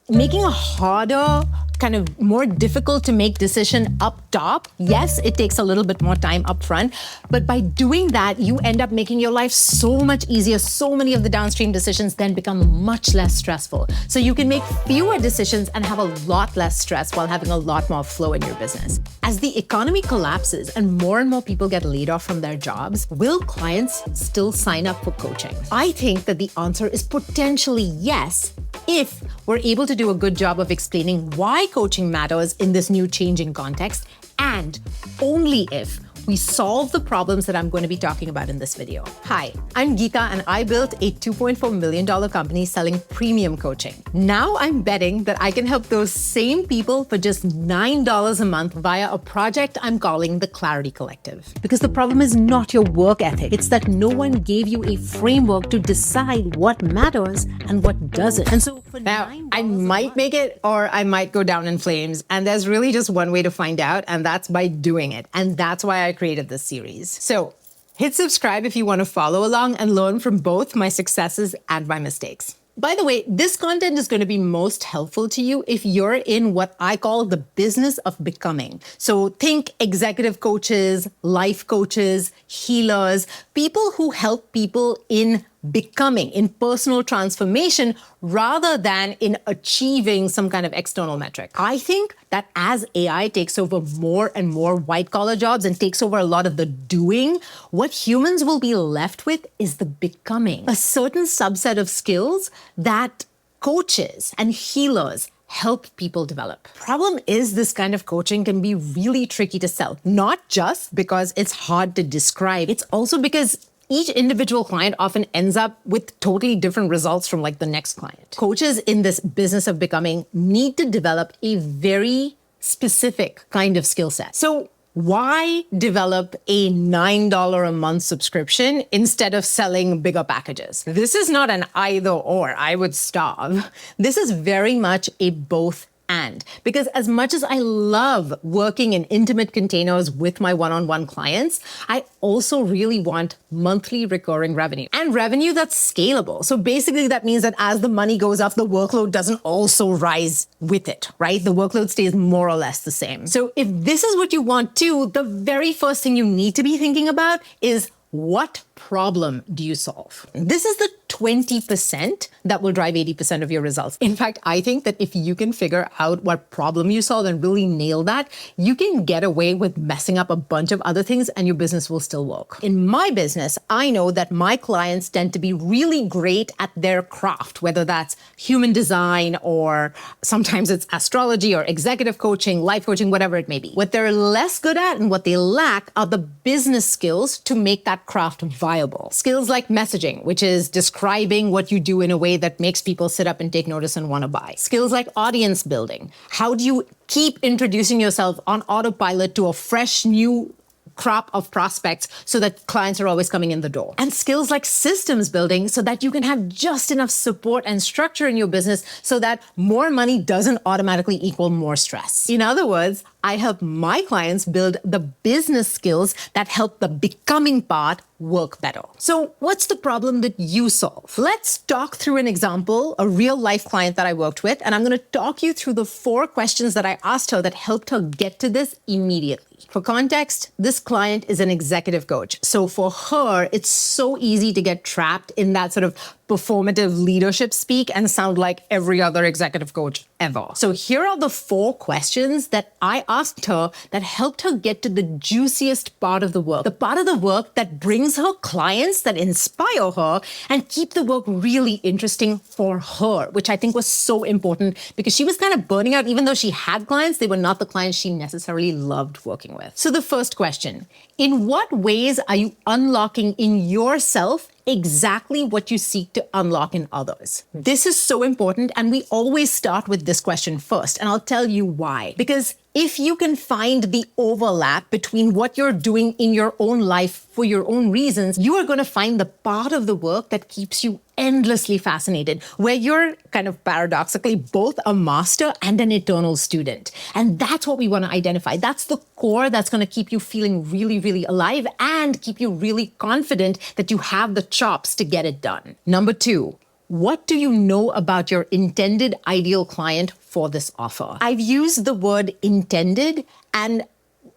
making a harder, kind of more difficult to make decision up top. Yes, it takes a little bit more time up front, but by doing that, you end up making your life so much easier. So many of the downstream decisions then become much less stressful. So you can make fewer decisions and have a lot less stress while having a lot more flow in your business. As the economy collapses and more people get laid off from their jobs, will clients still sign up for coaching? I think that the answer is potentially yes, if we're able to do a good job of explaining why coaching matters in this new changing context, and only if we solve the problems that I'm going to be talking about in this video. Hi, I'm Geeta, and I built a $2.4 million company selling premium coaching. Now I'm betting that I can help those same people for just $9 a month via a project I'm calling the Clarity Collective. Because the problem is not your work ethic. It's that no one gave you a framework to decide what matters and what doesn't. And so for now, I might make it or I might go down in flames. And there's really just one way to find out, and that's by doing it. And that's why I created this series. So hit subscribe if you want to follow along and learn from both my successes and my mistakes. By the way, this content is going to be most helpful to you if you're in what I call the business of becoming. So think executive coaches, life coaches, healers, people who help people in becoming, in personal transformation, rather than in achieving some kind of external metric. I think that as AI takes over more and more white-collar jobs and takes over a lot of the doing, what humans will be left with is the becoming, a certain subset of skills that coaches and healers help people develop. Problem is, this kind of coaching can be really tricky to sell, not just because it's hard to describe, it's also because each individual client often ends up with totally different results from like the next client. Coaches in this business of becoming need to develop a very specific kind of skill set. So why develop a $9 a month subscription instead of selling bigger packages? This is not an either or, I would starve. This is very much a both and. Because as much as I love working in intimate containers with my one-on-one clients, I also really want monthly recurring revenue and revenue that's scalable. So basically that means that as the money goes up, the workload doesn't also rise with it, right? The workload stays more or less the same. So if this is what you want too, the very first thing you need to be thinking about is, what problem do you solve? This is the 20% that will drive 80% of your results. In fact, I think that if you can figure out what problem you solve and really nail that, you can get away with messing up a bunch of other things and your business will still work. In my business, I know that my clients tend to be really great at their craft, whether that's human design or sometimes it's astrology or executive coaching, life coaching, whatever it may be. What they're less good at and what they lack are the business skills to make that craft viable. Skills like messaging, which is describing what you do in a way that makes people sit up and take notice and want to buy. Skills like audience building. How do you keep introducing yourself on autopilot to a fresh new crop of prospects so that clients are always coming in the door? And skills like systems building so that you can have just enough support and structure in your business so that more money doesn't automatically equal more stress. In other words, I help my clients build the business skills that help the becoming part work better. So what's the problem that you solve? Let's talk through an example, a real life client that I worked with, and I'm going to talk you through the 4 questions that I asked her that helped her get to this immediately. For context, this client is an executive coach. So for her, it's so easy to get trapped in that sort of performative leadership speak and sound like every other executive coach ever. So here are the 4 questions that I asked her that helped her get to the juiciest part of the work, the part of the work that brings her clients, that inspire her, and keep the work really interesting for her, which I think was so important because she was kind of burning out. Even though she had clients, they were not the clients she necessarily loved working with. So the first question, in what ways are you unlocking in yourself exactly what you seek to unlock in others? This is so important, and we always start with this question first, and I'll tell you why. Because if you can find the overlap between what you're doing in your own life for your own reasons, you are going to find the part of the work that keeps you endlessly fascinated, where you're kind of paradoxically both a master and an eternal student. And that's what we want to identify. That's the core that's going to keep you feeling really, really alive and keep you really confident that you have the chops to get it done. Number 2, what do you know about your intended ideal client for this offer? I've used the word intended, and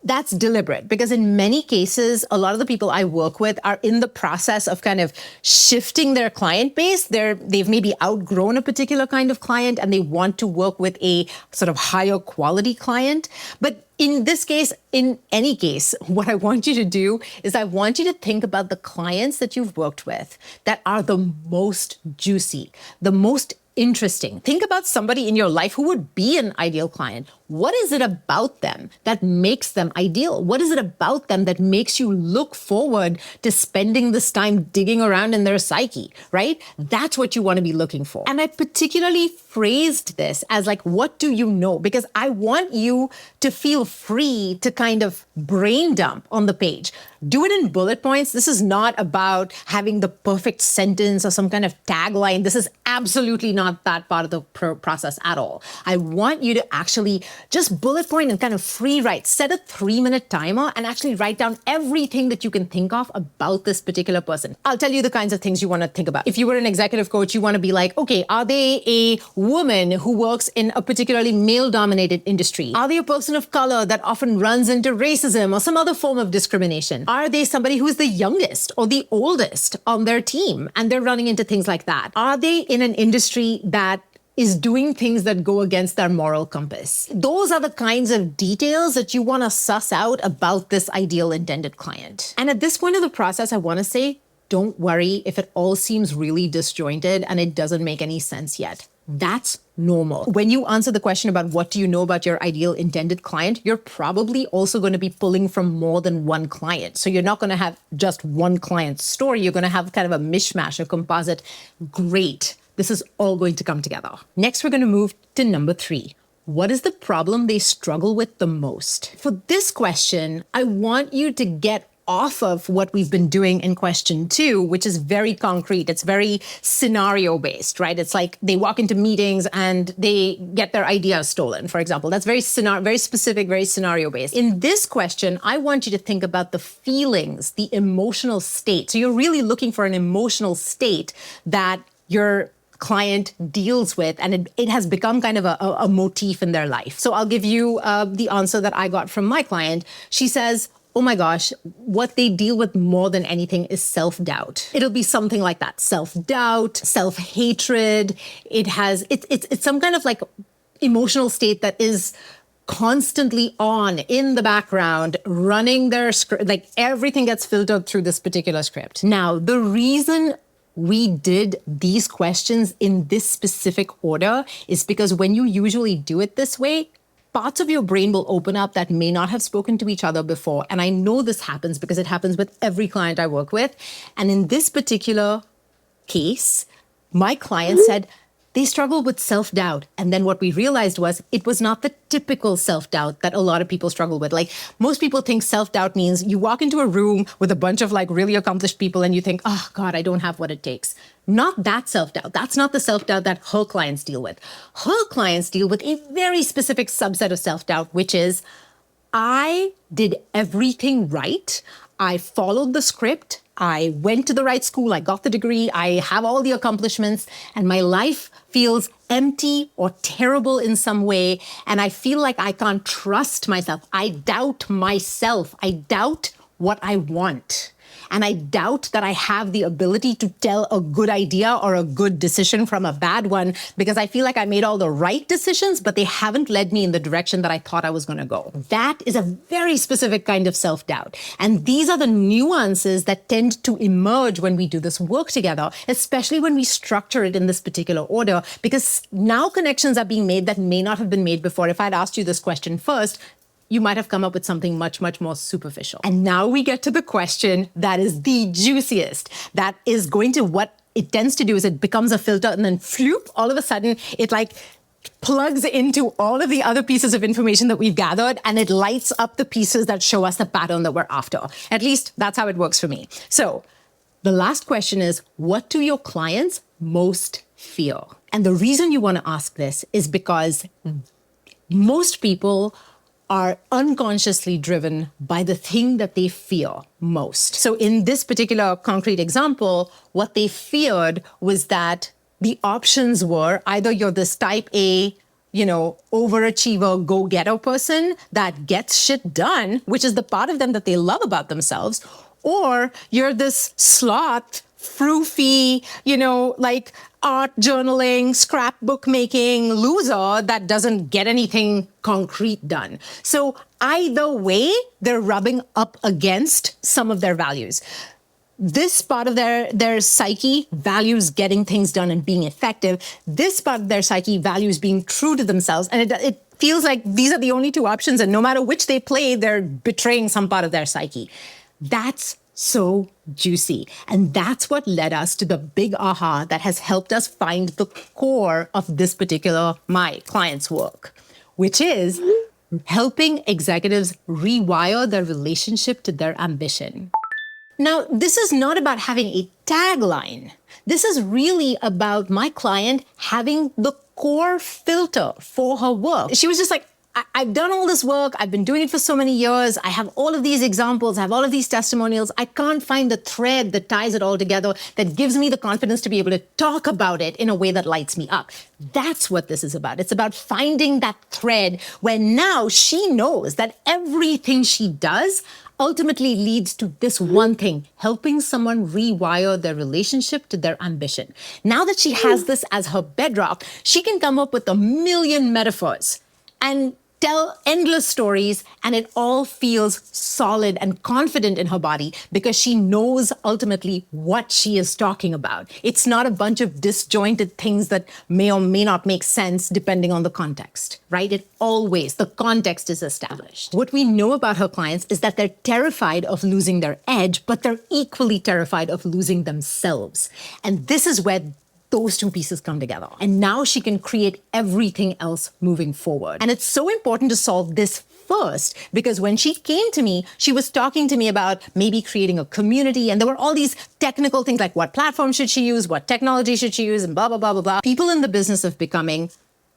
that's deliberate because in many cases, a lot of the people I work with are in the process of kind of shifting their client base. They've maybe outgrown a particular kind of client and they want to work with a sort of higher quality client. But in this case, in any case, what I want you to do is I want you to think about the clients that you've worked with that are the most juicy, the most interesting. Think about somebody in your life who would be an ideal client. What is it about them that makes them ideal? What is it about them that makes you look forward to spending this time digging around in their psyche, right? That's what you want to be looking for. And I particularly phrased this as like, what do you know? Because I want you to feel free to kind of brain dump on the page. Do it in bullet points. This is not about having the perfect sentence or some kind of tagline. This is absolutely not that part of the process at all. I want you to actually just bullet point and kind of free write. Set a 3-minute timer and actually write down everything that you can think of about this particular person. I'll tell you the kinds of things you want to think about. If you were an executive coach, you want to be like, okay, are they a woman who works in a particularly male-dominated industry? Are they a person of color that often runs into racism or some other form of discrimination? Are they somebody who is the youngest or the oldest on their team and they're running into things like that? Are they in an industry that is doing things that go against their moral compass? Those are the kinds of details that you want to suss out about this ideal intended client. And at this point of the process, I want to say, don't worry if it all seems really disjointed and it doesn't make any sense yet. That's normal. When you answer the question about what do you know about your ideal intended client, you're probably also going to be pulling from more than one client. So you're not going to have just one client's story. You're going to have kind of a mishmash, a composite. Great. This is all going to come together. Next, we're going to move to number 3. What is the problem they struggle with the most? For this question, I want you to get off of what we've been doing in question 2, which is very concrete. It's very scenario-based, right? It's like they walk into meetings and they get their ideas stolen, for example. That's very specific, very scenario-based. In this question, I want you to think about the feelings, the emotional state. So you're really looking for an emotional state that your client deals with, and it has become kind of a motif in their life. So I'll give you the answer that I got from my client. She says, oh my gosh, what they deal with more than anything is self-doubt. It'll be something like that. Self-doubt, self-hatred. It's some kind of like emotional state that is constantly on in the background, running their script, like everything gets filtered through this particular script. Now, the reason we did these questions in this specific order is because when you usually do it this way, parts of your brain will open up that may not have spoken to each other before. And I know this happens because it happens with every client I work with. And in this particular case, my client said they struggle with self-doubt. And then what we realized was it was not the typical self-doubt that a lot of people struggle with. Like most people think self-doubt means you walk into a room with a bunch of like really accomplished people and you think, oh God, I don't have what it takes. Not that self-doubt. That's not the self-doubt that her clients deal with. Her clients deal with a very specific subset of self-doubt, which is, I did everything right. I followed the script. I went to the right school. I got the degree. I have all the accomplishments, and my life feels empty or terrible in some way. And I feel like I can't trust myself. I doubt myself. I doubt what I want. And I doubt that I have the ability to tell a good idea or a good decision from a bad one because I feel like I made all the right decisions, but they haven't led me in the direction that I thought I was going to go. That is a very specific kind of self-doubt. And these are the nuances that tend to emerge when we do this work together, especially when we structure it in this particular order, because now connections are being made that may not have been made before. If I'd asked you this question first, you might have come up with something much, much more superficial. And now we get to the question that is the juiciest. That is going to, what it tends to do is it becomes a filter and then floop, all of a sudden it like plugs into all of the other pieces of information that we've gathered and it lights up the pieces that show us the pattern that we're after. At least that's how it works for me. So the last question is, what do your clients most fear? And the reason you want to ask this is because most people are unconsciously driven by the thing that they fear most. So in this particular concrete example, what they feared was that the options were either you're this type A, overachiever, go-getter person that gets shit done, which is the part of them that they love about themselves, or you're this sloth, froofy, like art journaling, scrapbook making loser that doesn't get anything concrete done. So either way, they're rubbing up against some of their values. This part of their psyche values getting things done and being effective. This part of their psyche values being true to themselves. And it feels like these are the only two options. And no matter which they play, they're betraying some part of their psyche. That's so juicy. And that's what led us to the big aha that has helped us find the core of this particular, my client's work, which is helping executives rewire their relationship to their ambition. Now, this is not about having a tagline. This is really about my client having the core filter for her work. She was just like, I've done all this work. I've been doing it for so many years. I have all of these examples. I have all of these testimonials. I can't find the thread that ties it all together, that gives me the confidence to be able to talk about it in a way that lights me up. That's what this is about. It's about finding that thread where now she knows that everything she does ultimately leads to this one thing, helping someone rewire their relationship to their ambition. Now that she has this as her bedrock, she can come up with a million metaphors and tell endless stories, and it all feels solid and confident in her body because she knows ultimately what she is talking about. It's not a bunch of disjointed things that may or may not make sense depending on the context, right? The context is established. What we know about her clients is that they're terrified of losing their edge, but they're equally terrified of losing themselves. And this is where those two pieces come together. And now she can create everything else moving forward. And it's so important to solve this first, because when she came to me, she was talking to me about maybe creating a community. And there were all these technical things like what platform should she use, what technology should she use, and blah, blah, blah, blah, blah. People in the business of becoming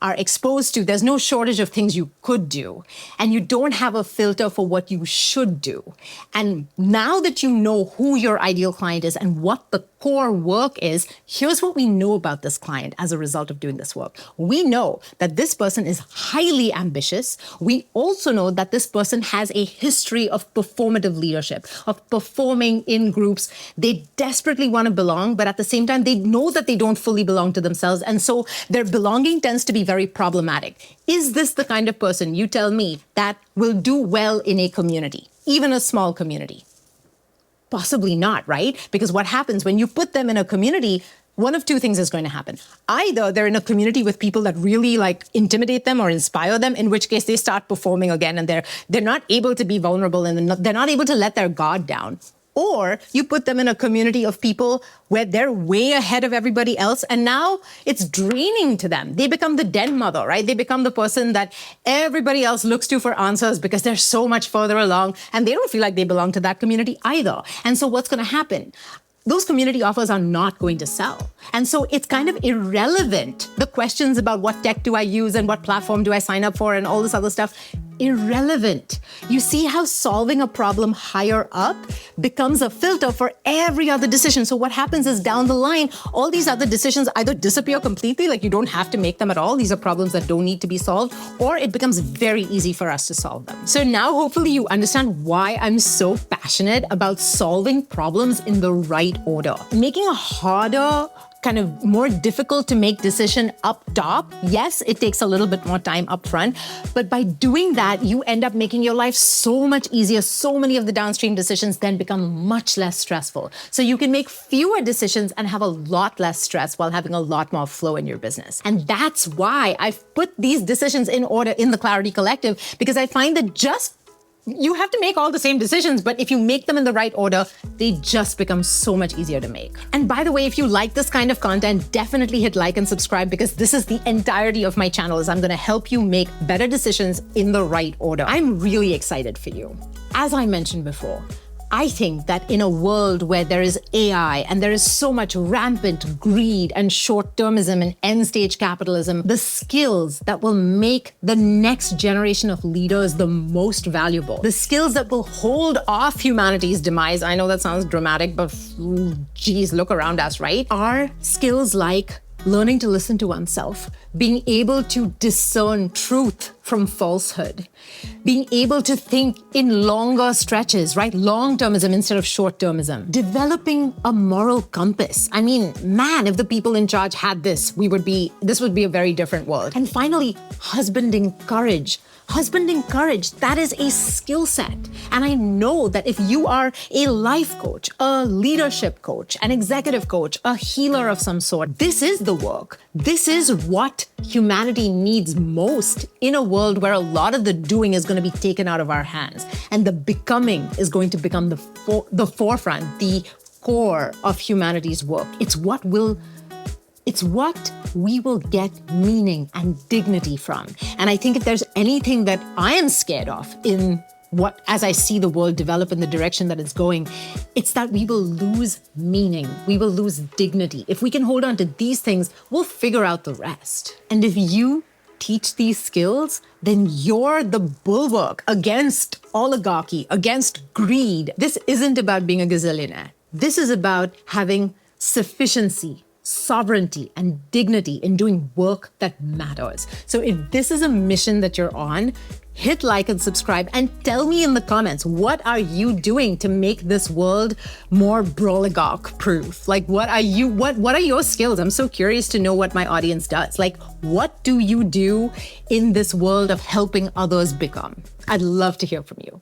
are exposed to, there's no shortage of things you could do, and you don't have a filter for what you should do. And now that you know who your ideal client is and what the core work is, here's what we know about this client as a result of doing this work. We know that this person is highly ambitious. We also know that this person has a history of performative leadership, of performing in groups. They desperately want to belong, but at the same time, they know that they don't fully belong to themselves. And so their belonging tends to be very problematic. Is this the kind of person, you tell me, that will do well in a community, even a small community? Possibly not, right? Because what happens when you put them in a community, one of two things is going to happen. Either they're in a community with people that really intimidate them or inspire them, in which case they start performing again and they're not able to be vulnerable and they're not able to let their guard down. Or you put them in a community of people where they're way ahead of everybody else, and now it's draining to them. They become the den mother, right? They become the person that everybody else looks to for answers because they're so much further along, and they don't feel like they belong to that community either. And so what's going to happen? Those community offers are not going to sell. And so it's kind of irrelevant. The questions about what tech do I use and what platform do I sign up for and all this other stuff, irrelevant. You see how solving a problem higher up becomes a filter for every other decision. So what happens is down the line, all these other decisions either disappear completely, like you don't have to make them at all. These are problems that don't need to be solved, or it becomes very easy for us to solve them. So now hopefully you understand why I'm so passionate about solving problems in the right order. Making a harder, kind of more difficult to make decision up top. Yes, it takes a little bit more time up front, but by doing that, you end up making your life so much easier. So many of the downstream decisions then become much less stressful. So you can make fewer decisions and have a lot less stress while having a lot more flow in your business. And that's why I've put these decisions in order in the Clarity Collective, because I find that you have to make all the same decisions, but if you make them in the right order, they just become so much easier to make. And by the way, if you like this kind of content, definitely hit like and subscribe, because this is the entirety of my channel, is I'm going to help you make better decisions in the right order. I'm really excited for you. As I mentioned before, I think that in a world where there is AI and there is so much rampant greed and short-termism and end-stage capitalism, the skills that will make the next generation of leaders the most valuable, the skills that will hold off humanity's demise, I know that sounds dramatic, but geez, look around us, right? Are skills like learning to listen to oneself, being able to discern truth from falsehood, being able to think in longer stretches, right? Long-termism instead of short-termism, developing a moral compass. I mean, man, if the people in charge had this, this would be a very different world. And finally, husbanding courage. Husbanding courage, that is a skill set. And I know that if you are a life coach, a leadership coach, an executive coach, a healer of some sort, this is the work. This is what humanity needs most in a world where a lot of the doing is going to be taken out of our hands. And the becoming is going to become the forefront, the core of humanity's work. It's what we will get meaning and dignity from. And I think if there's anything that I am scared of as I see the world develop in the direction that it's going, it's that we will lose meaning. We will lose dignity. If we can hold on to these things, we'll figure out the rest. And if you teach these skills, then you're the bulwark against oligarchy, against greed. This isn't about being a gazillionaire. This is about having sufficiency, sovereignty, and dignity in doing work that matters. So if this is a mission that you're on, hit like and subscribe and tell me in the comments, what are you doing to make this world more broligarch proof? Like, what are your skills? I'm so curious to know what my audience does. Like, what do you do in this world of helping others become? I'd love to hear from you.